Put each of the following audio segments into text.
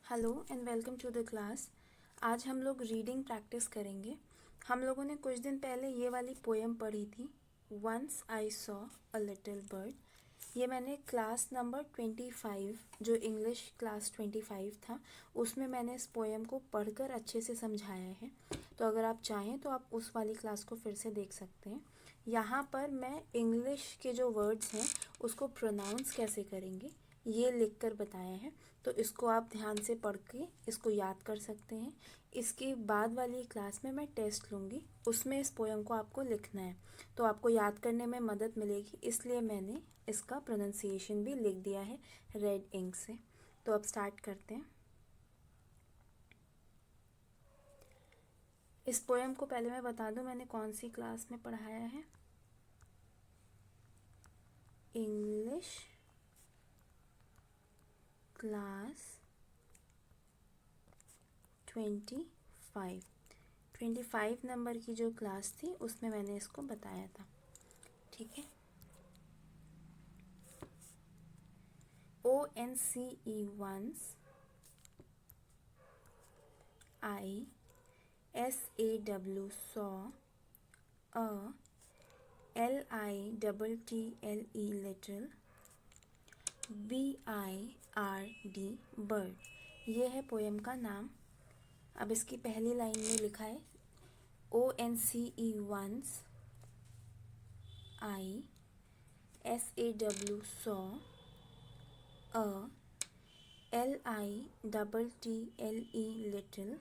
Hello and welcome to the class. आज हम लोग रीडिंग प्रैक्टिस करेंगे। हम लोगों ने कुछ दिन पहले ये वाली पोएम पढ़ी थी, once I saw a little bird. ये मैंने क्लास नंबर 25, जो इंग्लिश क्लास 25 था, उसमें मैंने इस पोएम को पढ़कर अच्छे से समझाया है। तो अगर आप चाहें तो आप उस वाली क्लास को फिर से देख सकते हैं। यहाँ पर मैं इंग्लिश के जो वर्ड्स हैं उसको प्रोनाउंस कैसे करेंगे ये लिखकर बताया है, तो इसको आप ध्यान से पढ़ के इसको याद कर सकते हैं। इसके बाद वाली क्लास में मैं टेस्ट लूँगी, उसमें इस पोएम को आपको लिखना है, तो आपको याद करने में मदद मिलेगी, इसलिए मैंने इसका प्रोनाउंसिएशन भी लिख दिया है रेड इंक से। तो अब स्टार्ट करते हैं। इस पोएम को पहले मैं बता दूं मैंने कौन सी क्लास में पढ़ाया है। इंग्लिश क्लास 25 नंबर की जो क्लास थी उसमें मैंने इसको बताया था। ठीक है। ONCE once, SAW saw, LITTLE little, BIRD bird। ये है पोएम का नाम। अब इसकी पहली लाइन में लिखा है ONCE once, SAW saw, LITTLE little,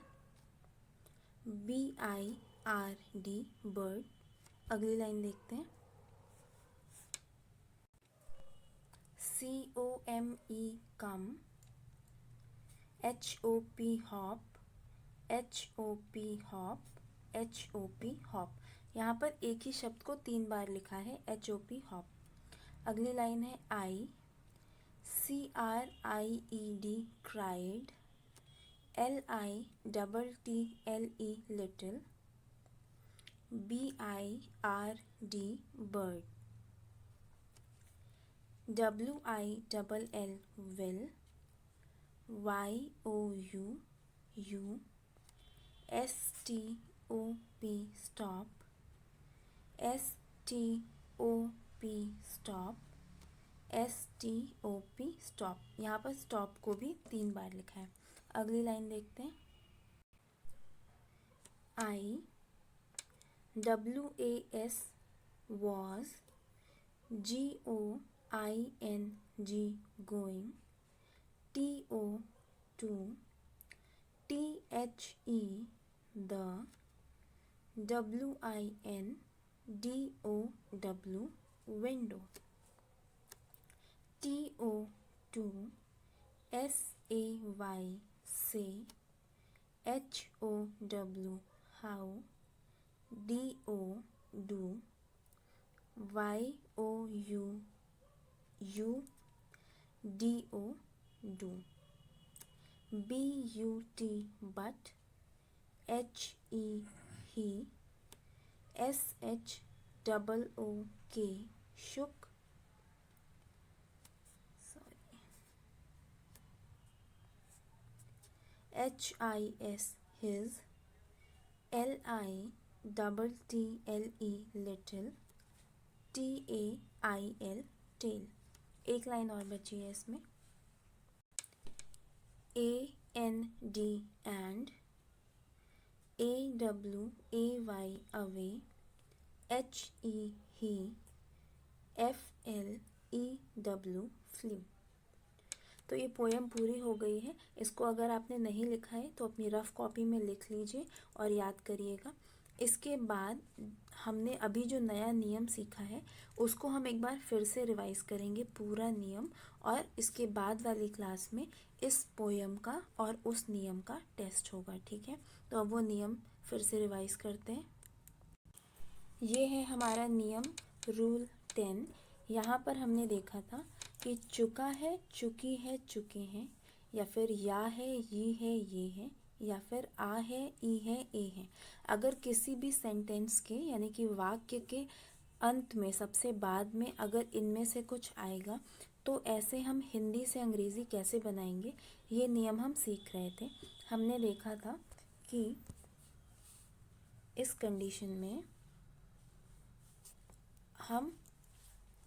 BIRD bird। अगली लाइन देखते हैं। COME come, HOP hop, HOP hop, HOP hop। यहाँ पर एक ही शब्द को 3 बार लिखा है, HOP hop। अगली लाइन है CRIED cried, LITTLE little, BIRD bird। WILL will, YOU STOP stop, STOP stop, STOP stop। यहाँ पर स्टॉप को भी 3 बार लिखा है। अगली लाइन देखते हैं। WAS was, GOING going, TO THE the, WINDOW window, TO SAY say, HOW how, DO do, YOUDO do, BUT but, HE he, SHOOK shook, HIS his, LITTLE little, TAIL tail। एक line और बची है इसमें। AND and, AWAY away, HE he, FLEW flew। तो ये poem पूरी हो गई है। इसको अगर आपने नहीं लिखा है तो अपनी रफ़ कॉपी में लिख लीजिए और याद करिएगा। इसके बाद हमने अभी जो नया नियम सीखा है उसको हम एक बार फिर से रिवाइज़ करेंगे पूरा नियम, और इसके बाद वाली क्लास में इस पोएम का और उस नियम का टेस्ट होगा। ठीक है, तो अब वो नियम फिर से रिवाइज़ करते हैं। ये है हमारा नियम रूल 10। यहाँ पर हमने देखा था कि चुका है, चुकी है, चुके हैं, या फिर या है, ये है, ये है, या फिर आ है, ई है, ए है। अगर किसी भी सेंटेंस के यानी कि वाक्य के अंत में सबसे बाद में अगर इनमें से कुछ आएगा तो ऐसे हम हिंदी से अंग्रेज़ी कैसे बनाएंगे, ये नियम हम सीख रहे थे। हमने देखा था कि इस कंडीशन में हम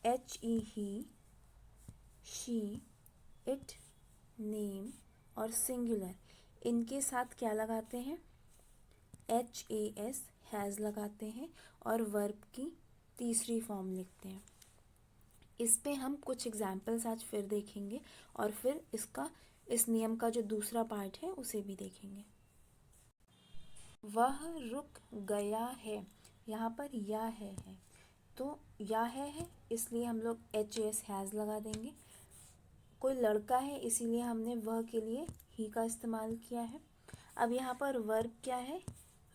H E he, she, it, name और सिंगुलर इनके साथ क्या लगाते हैं, एच ए एस, हैज़ लगाते हैं और वर्ब की तीसरी फॉर्म लिखते हैं। इस पे हम कुछ एग्जाम्पल्स आज फिर देखेंगे और फिर इस नियम का जो दूसरा पार्ट है उसे भी देखेंगे। वह रुक गया है, यहाँ पर या है तो या है इसलिए हम लोग एच एस हैज़ लगा देंगे। कोई लड़का है इसीलिए हमने वह के लिए ही का इस्तेमाल किया है। अब यहाँ पर वर्ब क्या है,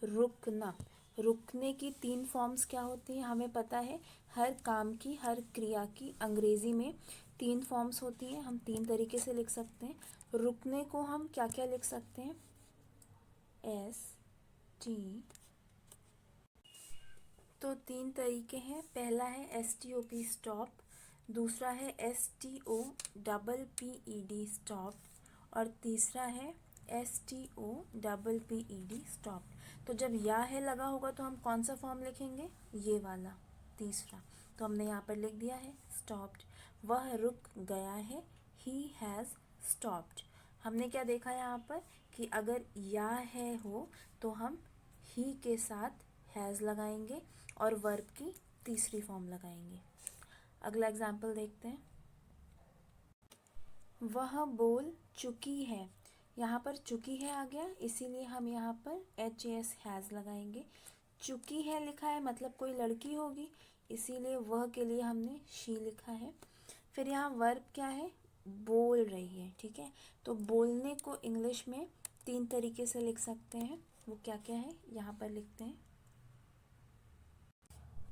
रुकना। रुकने की 3 फॉर्म्स क्या होती हैं, हमें पता है। हर काम की, हर क्रिया की अंग्रेज़ी में 3 फॉर्म्स होती हैं। हम 3 तरीके से लिख सकते हैं। रुकने को हम क्या क्या लिख सकते हैं, एस टी, तो 3 तरीके हैं। पहला है S T O P, stop. दूसरा है S T O double P E D, stop. और तीसरा है S T O double P E D, stop. तो जब या है लगा होगा तो हम कौन सा फॉर्म लिखेंगे, ये वाला, तीसरा। तो हमने यहाँ पर लिख दिया है स्टॉप्ड। वह रुक गया है, ही हैज़ स्टॉप्ड। हमने क्या देखा यहाँ पर कि अगर या है हो तो हम ही के साथ हैज़ लगाएंगे और वर्ब की तीसरी फॉर्म लगाएंगे। अगला एग्जाम्पल देखते हैं। वह बोल चुकी है, यहाँ पर चुकी है आ गया, इसीलिए हम यहाँ पर एच एस हैज़ लगाएंगे। चुकी है लिखा है मतलब कोई लड़की होगी, इसीलिए वह के लिए हमने शी लिखा है। फिर यहाँ वर्ब क्या है, बोल रही है, ठीक है। तो बोलने को इंग्लिश में 3 तरीके से लिख सकते हैं। वो क्या क्या है यहाँ पर लिखते हैं।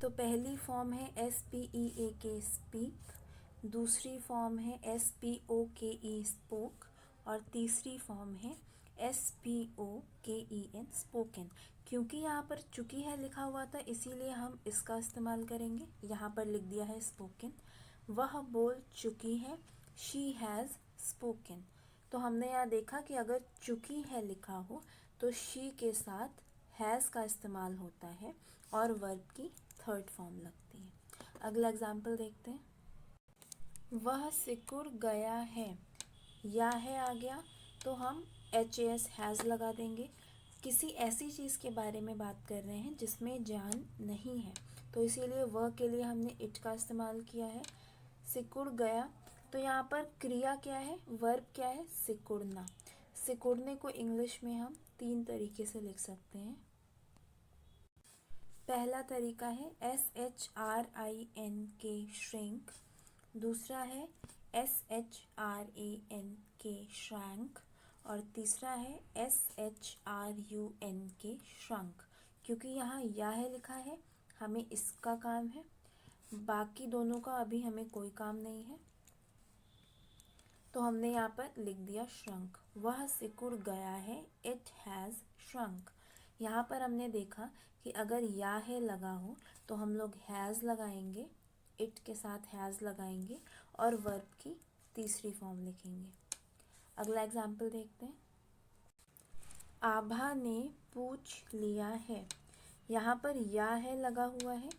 तो पहली फॉर्म है एस पी ई ए के, स्पीक। दूसरी फॉर्म है एस पी ओ के ई, स्पोक। और तीसरी फॉर्म है एस पी ओ के ई एन, स्पोकन। क्योंकि यहाँ पर चुकी है लिखा हुआ था इसीलिए हम इसका इस्तेमाल करेंगे। यहाँ पर लिख दिया है स्पोकन। वह बोल चुकी है, शी हैज़ स्पोकन। तो हमने यहाँ देखा कि अगर चुकी है लिखा हो तो शी के साथ हैज़ का इस्तेमाल होता है और वर्ब की थर्ड फॉर्म लगती है। अगला एग्जाम्पल देखते हैं। वह सिकुड़ गया है, या है आ गया तो हम एच एस हैज़ लगा देंगे। किसी ऐसी चीज़ के बारे में बात कर रहे हैं जिसमें जान नहीं है, तो इसीलिए वह के लिए हमने इट का इस्तेमाल किया है। सिकुड़ गया, तो यहाँ पर क्रिया क्या है, वर्ब क्या है, सिकुड़ना। सिकुड़ने को इंग्लिश में हम 3 तरीके से लिख सकते हैं। पहला तरीका है S H R I N K, shrink. दूसरा है S H R A N K, shrank. और तीसरा है S H R U N K, shrunk. क्योंकि यहाँ या है लिखा है हमें इसका काम है, बाकी दोनों का अभी हमें कोई काम नहीं है, तो हमने यहाँ पर लिख दिया श्रंक। वह सिकुड़ गया है, इट हैज़ श्रंक। यहाँ पर हमने देखा कि अगर या है लगा हो तो हम लोग हैज़ लगाएंगे, इट के साथ हैज़ लगाएंगे और वर्ब की तीसरी फॉर्म लिखेंगे। अगला एग्जाम्पल देखते हैं। आभा ने पूछ लिया है, यहाँ पर या है लगा हुआ है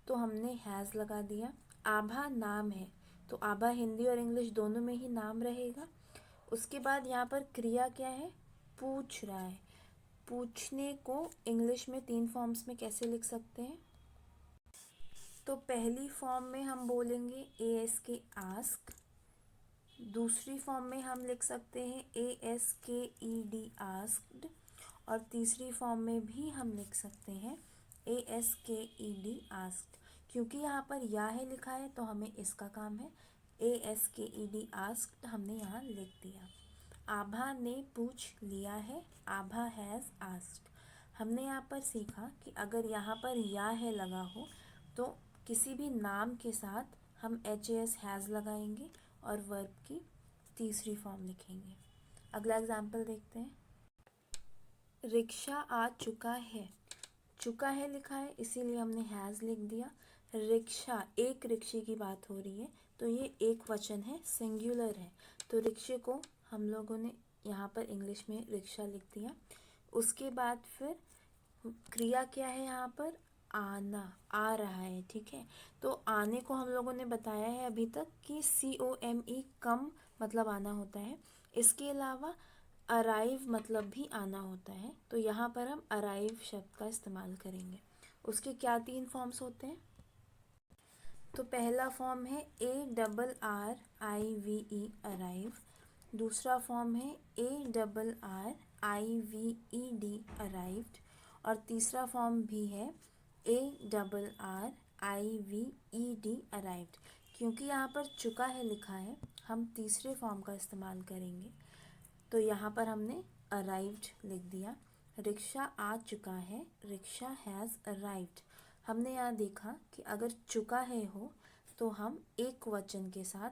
तो हमने हैज़ लगा दिया। आभा नाम है तो आभा हिंदी और इंग्लिश दोनों में ही नाम रहेगा। उसके बाद यहाँ पर क्रिया क्या है, पूछ रहा है। पूछने को इंग्लिश में 3 फॉर्म्स में कैसे लिख सकते हैं, तो पहली फॉर्म में हम बोलेंगे ए एस के, आस्क। दूसरी फॉर्म में हम लिख सकते हैं ए एस के ई डी, आस्क्ड। और तीसरी फॉर्म में भी हम लिख सकते हैं ए एस के ई डी, आस्क्ड। क्योंकि यहाँ पर या है लिखा है तो हमें इसका काम है। ए एस के ई डी, आस्क्ड हमने यहाँ लिख दिया। आभा ने पूछ लिया है, आभा हैज़ आस्क्ड। हमने यहाँ पर सीखा कि अगर यहाँ पर या है लगा हो तो किसी भी नाम के साथ हम एच एस हैज़ लगाएंगे और वर्ब की तीसरी फॉर्म लिखेंगे। अगला एग्जाम्पल देखते हैं। रिक्शा आ चुका है, चुका है लिखा है इसीलिए हमने हैज़ लिख दिया। रिक्शा, एक रिक्शे की बात हो रही है तो ये एक वचन है, सिंगुलर है। तो रिक्शे को हम लोगों ने यहाँ पर इंग्लिश में रिक्शा लिख दिया। उसके बाद फिर क्रिया क्या है यहाँ पर, आना, आ रहा है, ठीक है। तो आने को हम लोगों ने बताया है अभी तक कि COME कम मतलब आना होता है। इसके अलावा अराइव मतलब भी आना होता है। तो यहाँ पर हम अराइव शब्द का इस्तेमाल करेंगे। उसके क्या 3 फॉर्म्स होते हैं? तो पहला फॉर्म है ARRIVE अराइव। दूसरा फॉर्म है ARRIVED अराइव्ड। और तीसरा फॉर्म भी है ARRIVED अराइव्ड। क्योंकि यहाँ पर चुका है लिखा है, हम तीसरे फॉर्म का इस्तेमाल करेंगे। तो यहाँ पर हमने अराइव्ड लिख दिया। रिक्शा आ चुका है, रिक्शा हैज़ अराइव्ड। हमने यहाँ देखा कि अगर चुका है हो तो हम एक वचन के साथ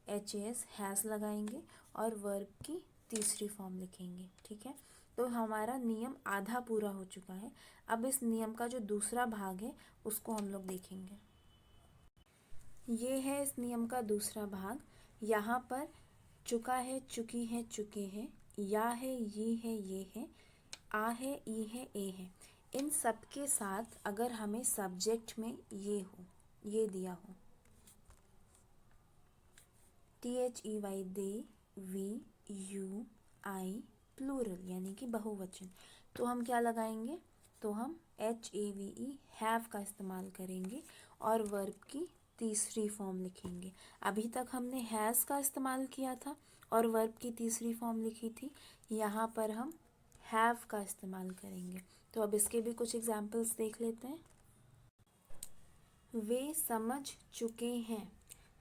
HAS हैज़ लगाएंगे और वर्ब की तीसरी फॉर्म लिखेंगे, ठीक है। तो हमारा नियम आधा पूरा हो चुका है। अब इस नियम का जो दूसरा भाग है उसको हम लोग देखेंगे। ये है इस नियम का दूसरा भाग। यहाँ पर चुका है, चुकी है, चुके हैं, या है, ये है, ये है, आ है, ई है, ए है। इन सब के साथ अगर हमें सब्जेक्ट में ये हो, ये दिया हो, THEY, they, we, you, I, plural यानी कि बहुवचन, तो हम क्या लगाएंगे? तो हम HAVE हैव का इस्तेमाल करेंगे और वर्ब की तीसरी फॉर्म लिखेंगे। अभी तक हमने हैज़ का इस्तेमाल किया था और वर्ब की तीसरी फॉर्म लिखी थी। यहाँ पर हम हैव का इस्तेमाल करेंगे। तो अब इसके भी कुछ एग्जाम्पल्स देख लेते हैं। वे समझ चुके हैं,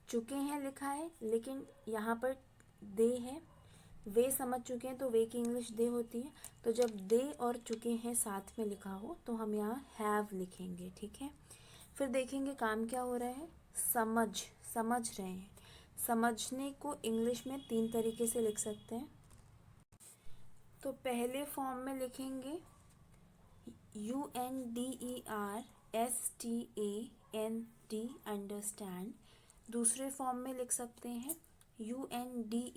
चुके हैं लिखा है लेकिन यहाँ पर दे है। वे समझ चुके हैं तो वे की इंग्लिश दे होती है। तो जब दे और चुके हैं साथ में लिखा हो तो हम यहाँ हैव लिखेंगे, ठीक है। फिर देखेंगे काम क्या हो रहा है, समझ रहे हैं। समझने को इंग्लिश में 3 तरीके से लिख सकते हैं। तो पहले फॉर्म में लिखेंगे UNDERSTAND अंडरस्टैंड। दूसरे फॉर्म में लिख सकते हैं UNDERSTOOD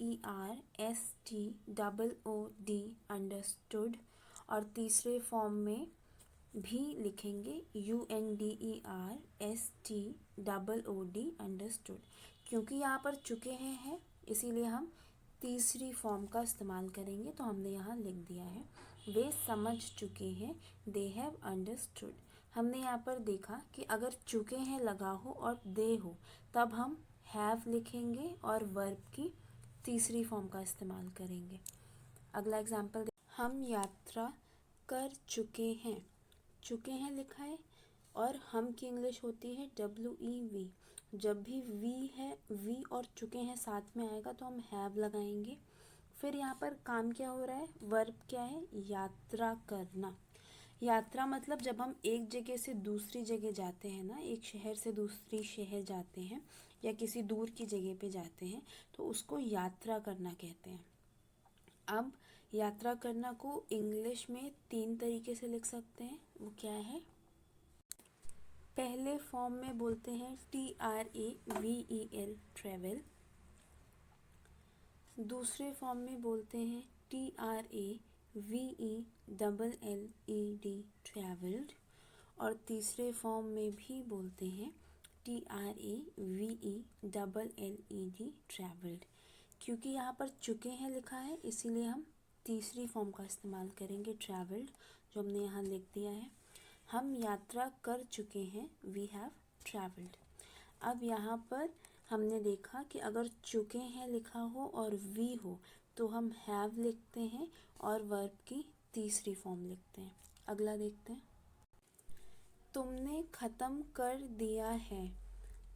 अंडरस्टूड। और तीसरे फॉर्म में भी लिखेंगे UNDERSTOOD अंडरस्टूड। क्योंकि यहाँ पर चुके हैं इसीलिए हम तीसरी फॉर्म का इस्तेमाल करेंगे। तो हमने यहाँ लिख दिया है वे समझ चुके हैं, दे हैव अंडरस्टूड। हमने यहाँ पर देखा कि अगर चुके हैं लगा हो और दे हो तब हम हैव लिखेंगे और वर्ब की तीसरी फॉर्म का इस्तेमाल करेंगे। अगला एग्जाम्पल, हम यात्रा कर चुके हैं, चुके हैं लिखा है और हम की इंग्लिश होती है WEV। जब भी वी है, वी और चुके हैं साथ में आएगा तो हम हैव लगाएंगे। फिर यहाँ पर काम क्या हो रहा है, वर्ब क्या है, यात्रा करना। यात्रा मतलब जब हम एक जगह से दूसरी जगह जाते हैं ना, एक शहर से दूसरी शहर जाते हैं या किसी दूर की जगह पे जाते हैं तो उसको यात्रा करना कहते हैं। अब यात्रा करना को इंग्लिश में 3 तरीके से लिख सकते हैं। वो क्या है, पहले फॉर्म में बोलते हैं TRAVEL ट्रेवल। दूसरे फॉर्म में बोलते हैं TRAVELLED ट्रैवल्ड। और तीसरे फॉर्म में भी बोलते हैं TRAVELLED ट्रैवल्ड। क्योंकि यहाँ पर चुके हैं लिखा है इसीलिए हम तीसरी फॉर्म का इस्तेमाल करेंगे ट्रैवल्ड, जो हमने यहाँ लिख दिया है। हम यात्रा कर चुके हैं, वी हैव ट्रैवल्ड। अब यहाँ पर हमने देखा कि अगर चुके हैं लिखा हो और वी हो तो हम हैव लिखते हैं और वर्ब की तीसरी फॉर्म लिखते हैं। अगला देखते हैं, तुमने ख़त्म कर दिया है,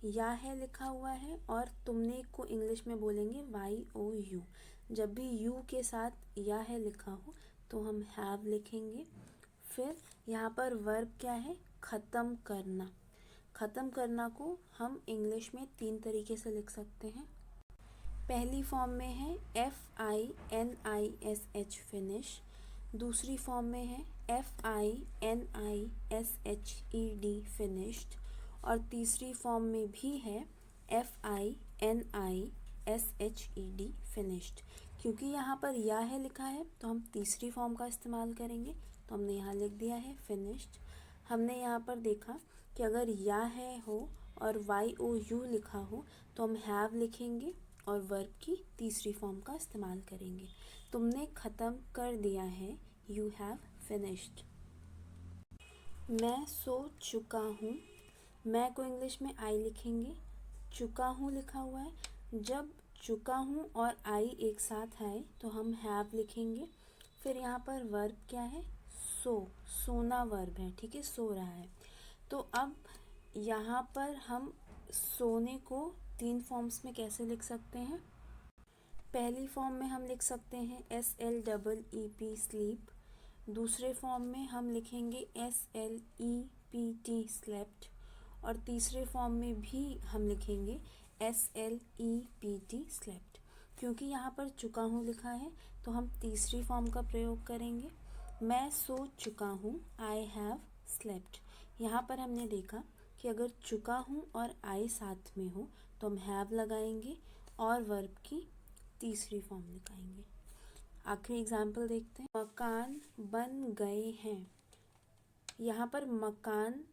या है लिखा हुआ है और तुमने को इंग्लिश में बोलेंगे YOU। जब भी यू के साथ या है लिखा हो तो हम हैव लिखेंगे। फिर यहाँ पर वर्ब क्या है, ख़त्म करना। ख़त्म करना को हम इंग्लिश में 3 तरीके से लिख सकते हैं। पहली फॉर्म में है FINISH फिनिश। दूसरी फॉर्म में है FINISHED फिनिश्ड। और तीसरी फॉर्म में भी है FINISHED FINISHED फिनिश्ड। क्योंकि यहाँ पर या है लिखा है तो हम तीसरी फॉर्म का इस्तेमाल करेंगे, तो हमने यहाँ लिख दिया है फिनिश्ड। हमने यहाँ पर देखा कि अगर या है हो और YOU लिखा हो तो हम हैव लिखेंगे और वर्ब की तीसरी फॉर्म का इस्तेमाल करेंगे। तुमने ख़त्म कर दिया है, यू हैव फिनिश्ड। मैं सो चुका हूँ, मैं को इंग्लिश में आई लिखेंगे, चुका हूँ लिखा हुआ है। जब चुका हूँ और आई एक साथ आए तो हम हैव लिखेंगे। फिर यहाँ पर वर्ब क्या है, सोना वर्ब है, ठीक है, सो रहा है। तो अब यहाँ पर हम सोने को 3 फॉर्म्स में कैसे लिख सकते हैं। पहली फॉर्म में हम लिख सकते हैं SLEEP स्लीप। दूसरे फॉर्म में हम लिखेंगे SLEPT स्लेप्ट। और तीसरे फॉर्म में भी हम लिखेंगे SLEPT स्लेप्ट। क्योंकि यहाँ पर चुका हूँ लिखा है तो हम तीसरी फॉर्म का प्रयोग करेंगे। मैं सो चुका हूँ, आई हैव स्लेप्ट। यहाँ पर हमने देखा कि अगर चुका हूँ और आई साथ में हो तो हम हैव लगाएंगे और वर्ब की तीसरी फॉर्म लगाएंगे। आखिरी एग्जाम्पल देखते हैं। मकान बन गए हैं। यहाँ पर मकान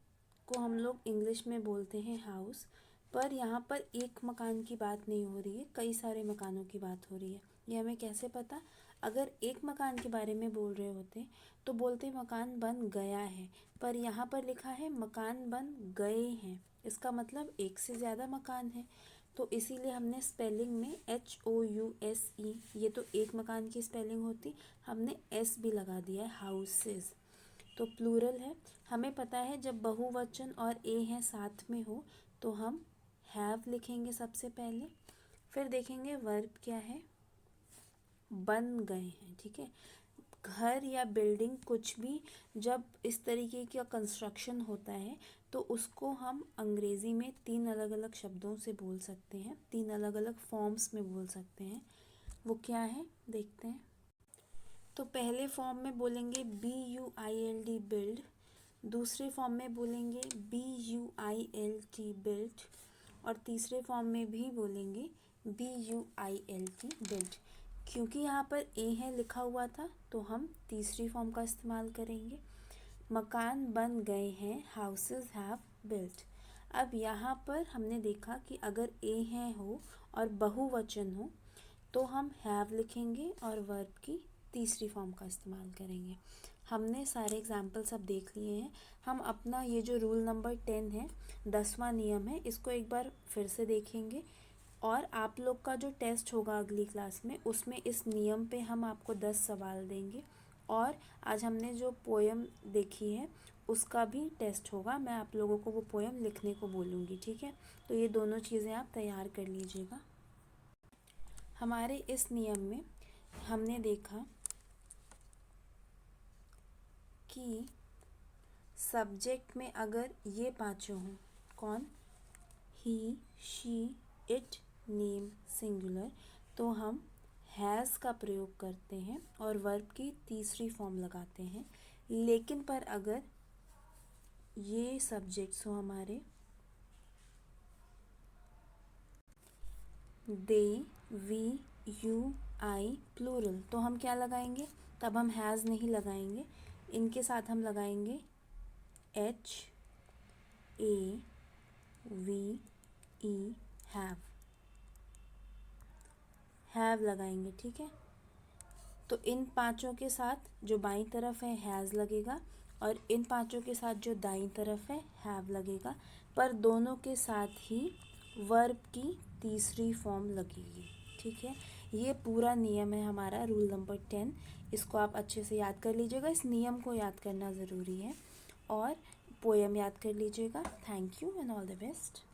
को हम लोग इंग्लिश में बोलते हैं हाउस, पर यहाँ पर एक मकान की बात नहीं हो रही है, कई सारे मकानों की बात हो रही है। ये हमें कैसे पता? अगर एक मकान के बारे में बोल रहे होते तो बोलते मकान बन गया है, पर यहाँ पर लिखा है मकान बन गए हैं। इसका मतलब एक से ज़्यादा मकान है, तो इसीलिए हमने स्पेलिंग में HOUSE, ये तो एक मकान की स्पेलिंग होती, हमने S भी लगा दिया है, हाउसेस, तो प्लूरल है। हमें पता है जब बहुवचन और ए है साथ में हो तो हम हैव लिखेंगे सबसे पहले। फिर देखेंगे वर्ब क्या है, बन गए हैं, ठीक है। घर या बिल्डिंग कुछ भी जब इस तरीके का कंस्ट्रक्शन होता है तो उसको हम अंग्रेज़ी में 3 अलग अलग शब्दों से बोल सकते हैं, 3 अलग अलग फॉर्म्स में बोल सकते हैं। वो क्या है देखते हैं। तो पहले फॉर्म में बोलेंगे BUILD बिल्ड, दूसरे फॉर्म में बोलेंगे BUILT बिल्ट, और तीसरे फॉर्म में भी बोलेंगे BUILT बिल्ट। क्योंकि यहाँ पर ए है लिखा हुआ था तो हम तीसरी फॉर्म का इस्तेमाल करेंगे। मकान बन गए हैं, हाउसेस हैव बिल्ट। अब यहाँ पर हमने देखा कि अगर ए है हो और बहुवचन हो तो हम हैव लिखेंगे और वर्ब की तीसरी फॉर्म का इस्तेमाल करेंगे। हमने सारे एग्जाम्पल्स अब देख लिए हैं। हम अपना ये जो रूल नंबर 10 है, 10वां नियम है, इसको एक बार फिर से देखेंगे और आप लोग का जो टेस्ट होगा अगली क्लास में उसमें इस नियम पे हम आपको 10 सवाल देंगे। और आज हमने जो पोएम देखी है उसका भी टेस्ट होगा, मैं आप लोगों को वो पोएम लिखने को बोलूँगी, ठीक है। तो ये दोनों चीज़ें आप तैयार कर लीजिएगा। हमारे इस नियम में हमने देखा कि सब्जेक्ट में अगर ये पांचों हों, कौन, ही, शी, इट, नेम सिंगुलर, तो हम हैज़ का प्रयोग करते हैं और वर्ब की तीसरी फॉर्म लगाते हैं। लेकिन पर अगर ये सब्जेक्ट्स हो हमारे दे, वी, यू, आई प्लूरल, तो हम क्या लगाएंगे, तब हम हैज़ नहीं लगाएंगे, इनके साथ हम लगाएंगे HAVE, हैव लगाएंगे, ठीक है। तो इन पांचों के साथ जो बाईं तरफ है हैज़ लगेगा और इन पांचों के साथ जो दाईं तरफ है हैव लगेगा, पर दोनों के साथ ही वर्ब की तीसरी फॉर्म लगेगी, ठीक है। ये पूरा नियम है हमारा रूल नंबर 10। इसको आप अच्छे से याद कर लीजिएगा, इस नियम को याद करना ज़रूरी है और पोएम याद कर लीजिएगा। Thank you and all the best.